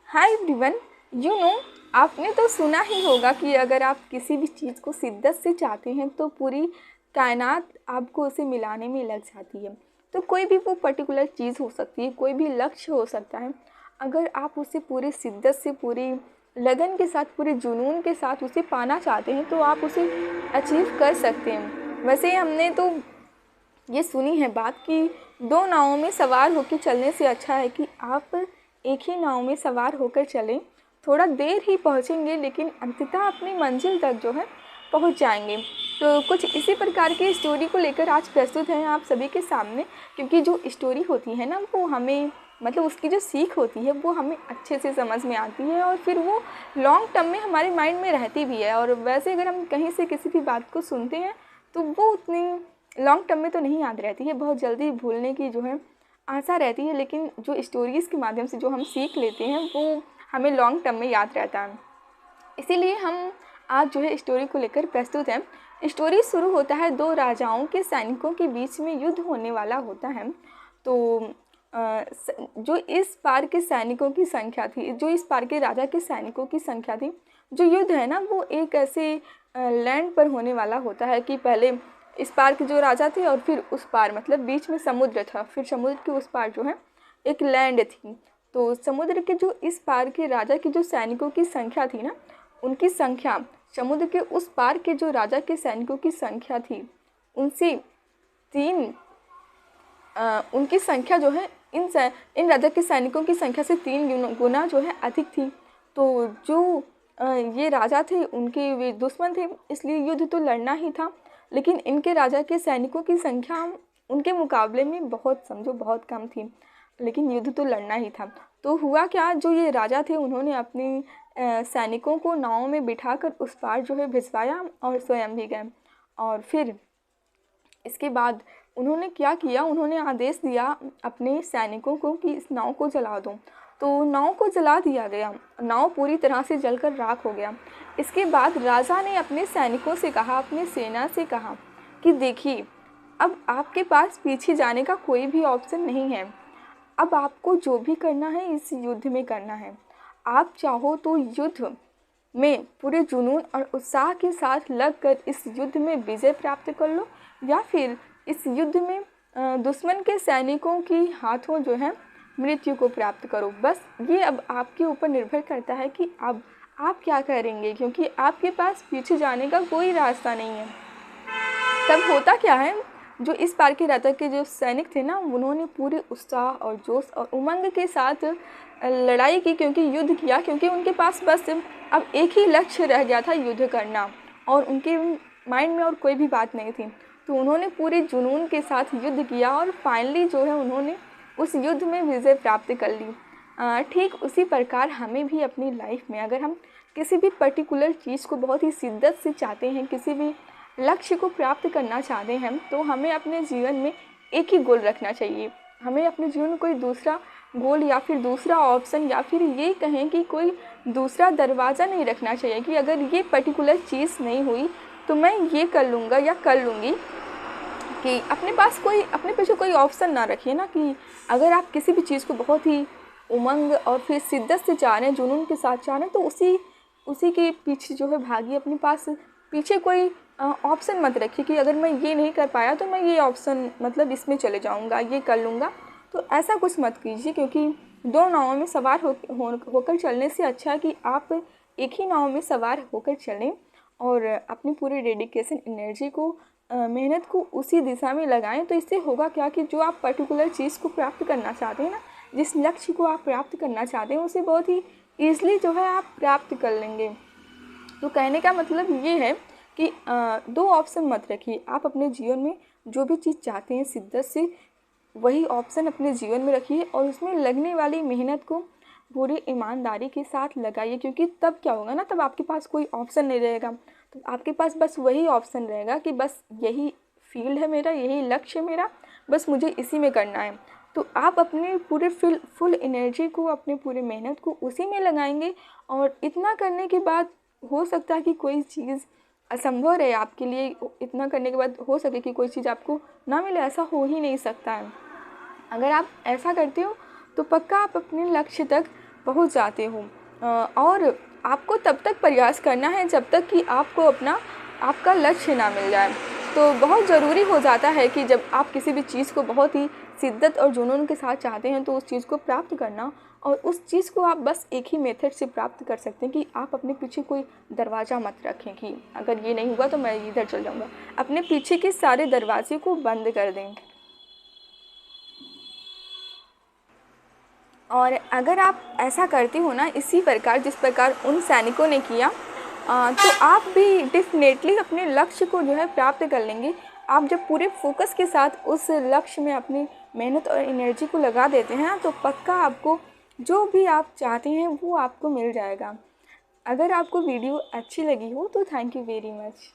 Hi everyone. You know आपने तो सुना ही होगा कि अगर आप किसी भी चीज़ को शिद्दत से चाहते हैं तो पूरी कायनात आपको उसे मिलाने में लग जाती है। तो कोई भी वो पर्टिकुलर चीज़ हो सकती है, कोई भी लक्ष्य हो सकता है। अगर आप उसे पूरी शिद्दत से, पूरी लगन के साथ, पूरे जुनून के साथ उसे पाना चाहते हैं तो आप उसे अचीव कर सकते हैं। वैसे हमने तो ये सुनी है बात कि दो नावों में सवार होकर चलने से अच्छा है कि आप एक ही नाव में सवार होकर चलें। थोड़ा देर ही पहुंचेंगे लेकिन अंततः अपनी मंजिल तक जो है पहुंच जाएंगे। तो कुछ इसी प्रकार की स्टोरी को लेकर आज प्रस्तुत हैं आप सभी के सामने, क्योंकि जो स्टोरी होती है ना वो हमें मतलब उसकी जो सीख होती है वो हमें अच्छे से समझ में आती है और फिर वो लॉन्ग टर्म में हमारे माइंड में रहती भी है। और वैसे अगर हम कहीं से किसी भी बात को सुनते हैं तो वो उतनी लॉन्ग टर्म में तो नहीं याद रहती है, बहुत जल्दी भूलने की जो है आशा रहती है। लेकिन जो स्टोरीज़ के माध्यम से जो हम सीख लेते हैं वो हमें लॉन्ग टर्म में याद रहता है। इसीलिए हम आज जो है स्टोरी को लेकर प्रस्तुत हैं। स्टोरी शुरू होता है दो राजाओं के सैनिकों के बीच में युद्ध होने वाला होता है। तो जो इस पार के सैनिकों की संख्या थी, जो इस पार के राजा के सैनिकों की संख्या थी, जो युद्ध है ना वो एक ऐसे लैंड पर होने वाला होता है कि पहले इस पार के जो राजा थे और फिर उस पार मतलब बीच में समुद्र था, फिर समुद्र के उस पार जो है एक लैंड थी। तो समुद्र के जो इस पार के राजा की जो सैनिकों की संख्या थी ना, उनकी संख्या समुद्र के उस पार के जो राजा के सैनिकों की संख्या थी उनसे तीन उनकी संख्या जो है इन राजा के सैनिकों की संख्या से 3 गुना जो है अधिक थी। तो जो ये राजा थे उनके वे दुश्मन थे, इसलिए युद्ध तो लड़ना ही था। लेकिन इनके राजा के सैनिकों की संख्या उनके मुकाबले में बहुत समझो बहुत कम थी, लेकिन युद्ध तो लड़ना ही था। तो हुआ क्या, जो ये राजा थे उन्होंने अपने सैनिकों को नाव में बिठाकर उस पार जो है भिजवाया और स्वयं भी गए। और फिर इसके बाद उन्होंने क्या किया, उन्होंने आदेश दिया अपने सैनिकों को कि इस नाव को जला दो। तो नाव को जला दिया गया, नाव पूरी तरह से जलकर राख हो गया। इसके बाद राजा ने अपने सैनिकों से कहा, अपनी सेना से कहा कि देखिए अब आपके पास पीछे जाने का कोई भी ऑप्शन नहीं है। अब आपको जो भी करना है इस युद्ध में करना है। आप चाहो तो युद्ध में पूरे जुनून और उत्साह के साथ लगकर इस युद्ध में विजय प्राप्त कर लो, या फिर इस युद्ध में दुश्मन के सैनिकों की हाथों जो है मृत्यु को प्राप्त करो। बस ये अब आपके ऊपर निर्भर करता है कि अब आप क्या करेंगे, क्योंकि आपके पास पीछे जाने का कोई रास्ता नहीं है। तब होता क्या है, जो इस पार के राजा के जो सैनिक थे ना उन्होंने पूरे उत्साह और जोश और उमंग के साथ लड़ाई की, क्योंकि युद्ध किया, क्योंकि उनके पास बस अब एक ही लक्ष्य रह गया था, युद्ध करना, और उनके माइंड में और कोई भी बात नहीं थी। तो उन्होंने पूरे जुनून के साथ युद्ध किया और फाइनली जो है उन्होंने उस युद्ध में विजय प्राप्त कर ली। ठीक उसी प्रकार हमें भी अपनी लाइफ में अगर हम किसी भी पर्टिकुलर चीज़ को बहुत ही शिद्दत से चाहते हैं, किसी भी लक्ष्य को प्राप्त करना चाहते हैं, तो हमें अपने जीवन में एक ही गोल रखना चाहिए। हमें अपने जीवन में कोई दूसरा गोल या फिर दूसरा ऑप्शन या फिर ये कहें कि कोई दूसरा दरवाज़ा नहीं रखना चाहिए कि अगर ये पर्टिकुलर चीज़ नहीं हुई तो मैं ये कर लूँगा या कर लूँगी। कि अपने पास कोई, अपने पीछे कोई ऑप्शन ना रखिए ना, कि अगर आप किसी भी चीज़ को बहुत ही उमंग और फिर शिद्दत से चाह रहे हैं, जुनून के साथ चाह रहे हैं, तो उसी के पीछे जो है भागिए। अपने पास पीछे कोई ऑप्शन मत रखिए कि अगर मैं ये नहीं कर पाया तो मैं ये ऑप्शन मतलब इसमें चले जाऊँगा, ये कर लूँगा। तो ऐसा कुछ मत कीजिए, क्योंकि दो नावों में सवार होकर चलने से अच्छा है कि आप एक ही नाव में सवार होकर चलें और अपनी पूरी डेडिकेशन, एनर्जी को, मेहनत को उसी दिशा में लगाएं। तो इससे होगा क्या कि जो आप पर्टिकुलर चीज़ को प्राप्त करना चाहते हैं ना, जिस लक्ष्य को आप प्राप्त करना चाहते हैं, उसे बहुत ही ईज़िली जो है आप प्राप्त कर लेंगे। तो कहने का मतलब ये है कि दो ऑप्शन मत रखिए। आप अपने जीवन में जो भी चीज़ चाहते हैं शिद्दत से वही ऑप्शन अपने जीवन में रखिए और उसमें लगने वाली मेहनत को पूरी ईमानदारी के साथ लगाइए। क्योंकि तब क्या होगा ना, तब आपके पास कोई ऑप्शन नहीं रहेगा, तो आपके पास बस वही ऑप्शन रहेगा कि बस यही फील्ड है मेरा, यही लक्ष्य है मेरा, बस मुझे इसी में करना है। तो आप अपने पूरे फुल एनर्जी को, अपने पूरे मेहनत को उसी में लगाएंगे। और इतना करने के बाद हो सकता है कि कोई चीज़ असंभव रहे आपके लिए, इतना करने के बाद हो सके कि कोई चीज़ आपको ना मिले, ऐसा हो ही नहीं सकता है। अगर आप ऐसा करते हो तो पक्का आप अपने लक्ष्य तक पहुंच जाते हो। और आपको तब तक प्रयास करना है जब तक कि आपको आपका लक्ष्य ना मिल जाए। तो बहुत ज़रूरी हो जाता है कि जब आप किसी भी चीज़ को बहुत ही शिद्दत और जुनून के साथ चाहते हैं तो उस चीज़ को प्राप्त करना, और उस चीज़ को आप बस एक ही मेथड से प्राप्त कर सकते हैं कि आप अपने पीछे कोई दरवाज़ा मत रखें कि अगर ये नहीं हुआ तो मैं इधर चल जाऊँगा। अपने पीछे के सारे दरवाजे को बंद कर दें। और अगर आप ऐसा करते हो ना इसी प्रकार जिस प्रकार उन सैनिकों ने किया, तो आप भी डेफिनेटली अपने लक्ष्य को जो है प्राप्त कर लेंगे। आप जब पूरे फोकस के साथ उस लक्ष्य में अपनी मेहनत और एनर्जी को लगा देते हैं तो पक्का आपको जो भी आप चाहते हैं वो आपको मिल जाएगा। अगर आपको वीडियो अच्छी लगी हो तो थैंक यू वेरी मच।